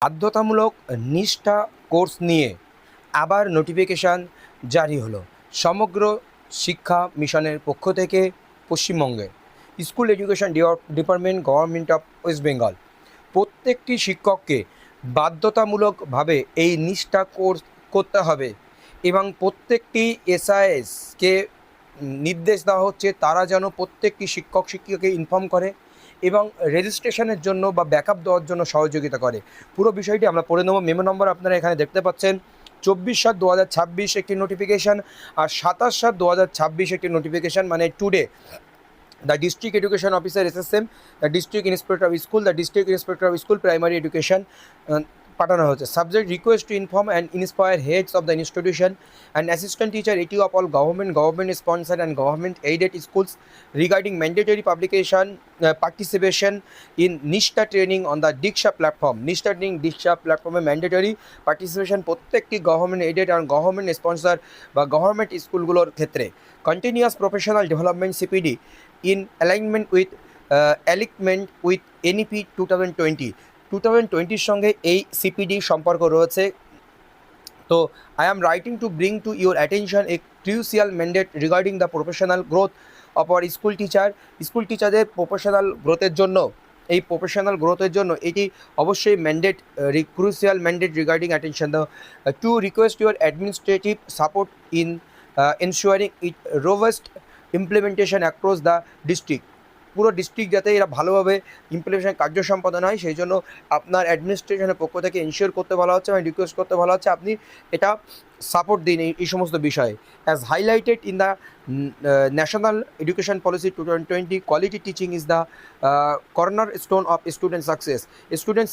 বাধ্যতামূলক নিষ্ঠা কোর্স নিয়ে আবার নোটিফিকেশান জারি হলো সমগ্র শিক্ষা মিশনের পক্ষ থেকে। পশ্চিমবঙ্গে school education department government of West Bengal প্রত্যেকটি শিক্ষককে বাধ্যতামূলকভাবে এই নিষ্ঠা কোর্স করতে হবে এবং প্রত্যেকটি এসআইএসকে নির্দেশ দেওয়া হচ্ছে তারা যেন প্রত্যেকটি শিক্ষক শিক্ষিকাকে ইনফর্ম করে এবং রেজিস্ট্রেশনের জন্য বা ব্যাকআপ দেওয়ার জন্য সহযোগিতা করে। পুরো বিষয়টি আমরা পড়ে নেব। মেমো নম্বর আপনারা এখানে দেখতে পাচ্ছেন 24/7/2026 একটি নোটিফিকেশান আর 27/7/2026 একটি নোটিফিকেশান, মানে today the district education officer SSM, the district inspector of school, the district inspector of school primary education পাঠানো হচ্ছে। Subject request to inform and inspire heads of the institution and assistant teacher এটি of all government sponsored and government aided schools regarding mandatory publication participation in Nishtha training on the Diksha platform. Nishtha training Diksha প্ল্যাটফর্মে mandatory participation প্রত্যেকটি government aided আর government sponsor বা government স্কুলগুলোর ক্ষেত্রে। Continuous professional development CPD in alignment with NEP 2020 সঙ্গে এই CPD সম্পর্ক রয়েছে। তো I am writing to bring to your attention A crucial mandate regarding the professional growth of our school টিচারদের প্রফেশনাল গ্রোথের জন্য এটি অবশ্যই mandate crucial mandate regarding attention the to request your administrative support in ensuring it robust implementation across the district. পুরো district যাতে এরা ভালোভাবে implementation কার্য সম্পাদন হয় সেই জন্য আপনার অ্যাডমিনিস্ট্রেশনের পক্ষ থেকে এনশিওর করতে বলা হচ্ছে এবং রিকোয়েস্ট করতে বলা হচ্ছে আপনি এটা সাপোর্ট দিন এই সমস্ত বিষয়ে। As highlighted in the national education policy 2020, quality teaching is the cornerstone of student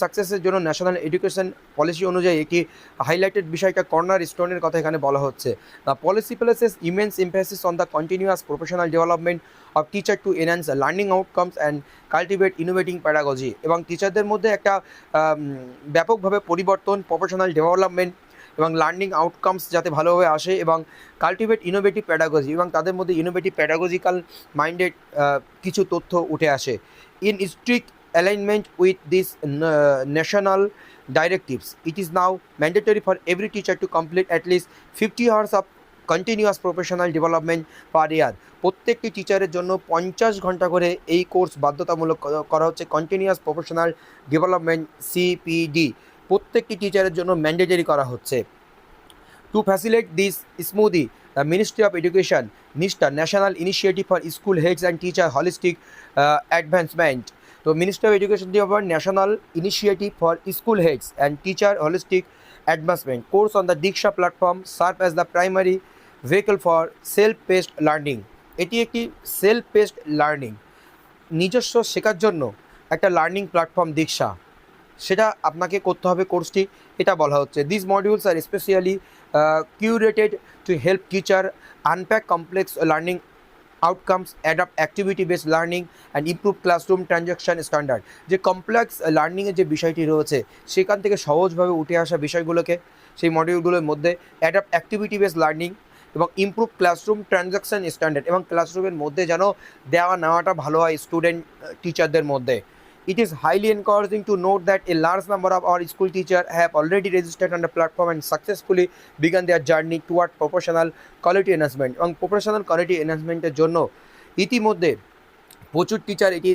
সাকসেসের জন্য ন্যাশনাল এডুকেশন পলিসি অনুযায়ী একটি হাইলাইটেড বিষয়টা কর্নার স্টোনের কথা এখানে বলা হচ্ছে। The policy places immense emphasis on the continuous professional development of teacher to enhance learning outcomes and cultivate innovating pedagogy. এবং টিচারদের মধ্যে একটা ব্যাপকভাবে পরিবর্তন, প্রফেশনাল ডেভেলপমেন্ট এবং লার্নিং আউটকামস যাতে ভালোভাবে আসে এবং কাল্টিভেট ইনোভেটিভ প্যাডাগজি এবং তাদের মধ্যে ইনোভেটিভ প্যাডাগজিক্যাল মাইন্ডেড কিছু তথ্য উঠে আসে। In strict alignment with this national directives, it is now mandatory for every teacher to complete at least 50 hours of continuous professional development per year. প্রত্যেকটি টিচারের জন্য 50 ঘন্টা করে এই কোর্স বাধ্যতামূলক করা হচ্ছে। কন্টিনিউয়াস প্রফেশনাল ডেভেলপমেন্ট সিপিডি প্রত্যেকটি টিচারের জন্য ম্যান্ডেটরি করা হচ্ছে। To facilitate this smoothly the ministry of education Nishtha national initiative for school heads and teacher holistic advancement. তো ministry of education department national initiative for school heads and teacher holistic advancement course on the Diksha platform serve as the primary vehicle for self-paced learning। এটি একটি self paste learning, নিজস্ব শেখার জন্য একটা learning platform দীক্ষা, সেটা আপনাকে করতে হবে কোর্সটি, এটা বলা হচ্ছে। This modules are specially curated to help teacher unpack complex learning outcomes, adapt activity based learning and improve classroom transaction standard. যে কমপ্লেক্স লার্নিংয়ের যে বিষয়টি রয়েছে সেখান থেকে সহজভাবে উঠে আসা বিষয়গুলোকে সেই মডিউলগুলোর মধ্যে অ্যাডাপ্ট অ্যাক্টিভিটি বেসড লার্নিং এবং ইমপ্রুভ ক্লাসরুম ট্রানজ্যাকশন স্ট্যান্ডার্ড এবং ক্লাসরুমের মধ্যে যেন দেওয়া নেওয়াটা ভালো হয় স্টুডেন্ট টিচারদের মধ্যে। It is highly encouraging to note that a large number of our school teachers have already registered on the platform and successfully begun their journey toward professional quality enhancement এবং প্রফেশনাল কোয়ালিটি এনহান্সমেন্টের জন্য ইতিমধ্যে প্রচুর teacher এটি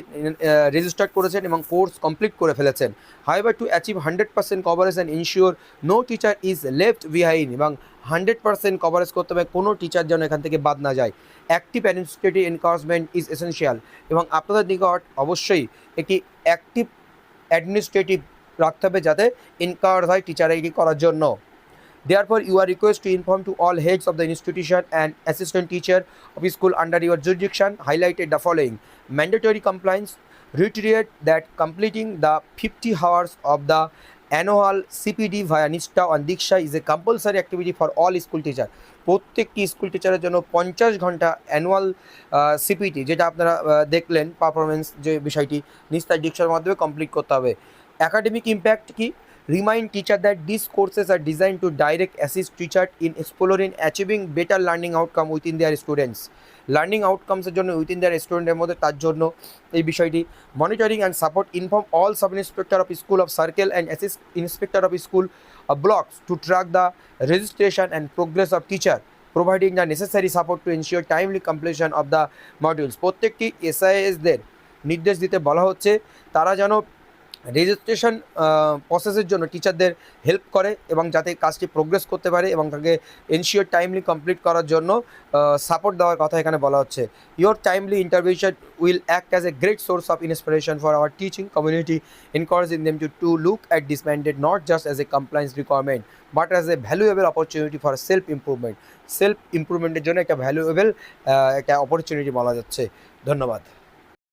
register করেছেন এবং course complete করে ফেলেছেন। However to achieve 100% coverage and ensure no teacher is left behind এবং 100% কভারেজ করতে হবে, কোনো টিচার যেন এখান থেকে বাদ না যায়। Active administrative encouragement is essential এবং আপনাদের নিকট অবশ্যই একটি অ্যাক্টিভ অ্যাডমিনিস্ট্রেটিভ রাখতে হবে যাতে এনকারেজ হয় টিচার এটি করার জন্য। Therefore, you are requested to inform to all heads of the institution and assistant teacher of school under your jurisdiction highlighted the following: mandatory compliance, reiterate that completing the 50 hours of the annual CPD via Nishtha and Diksha is a compulsory activity for all school teacher। প্রত্যেকটি school টিচারের জন্য 50 ঘন্টা annual CPT, যেটা আপনারা দেখলেন performance যে বিষয়টি নিষ্ঠা দীক্ষার মাধ্যমে কমপ্লিট করতে হবে। অ্যাকাডেমিক ইম্প্যাক্ট কি? Remind teacher that these courses are designed to direct assist teacher in exploring achieving better learning outcome within their students. Learning আউটকামসের জন্য উইথিন দেয়ার স্টুডেন্টের মধ্যে তার জন্য এই বিষয়টি monitoring and support inform all sub inspector of school of circle and assist inspector of school blocks to track the registration and progress of teacher providing the necessary support to ensure timely completion of the modules. প্রত্যেকটি এসআইএসদের নির্দেশ দিতে বলা হচ্ছে তারা যেন registration প্রসেসের জন্য টিচারদের হেল্প করে এবং যাতে কাজটি প্রোগ্রেস করতে পারে এবং তাকে এনশিওর টাইমলি কমপ্লিট করার জন্য সাপোর্ট দেওয়ার কথা এখানে বলা হচ্ছে। Your timely intervention will act as a great source of inspiration for our teaching community, encouraging them to look at this mandate not just as a compliance requirement but as a valuable opportunity for self ইম্প্রুভমেন্টের জন্য একটা valuable একটা opportunity বলা যাচ্ছে। ধন্যবাদ।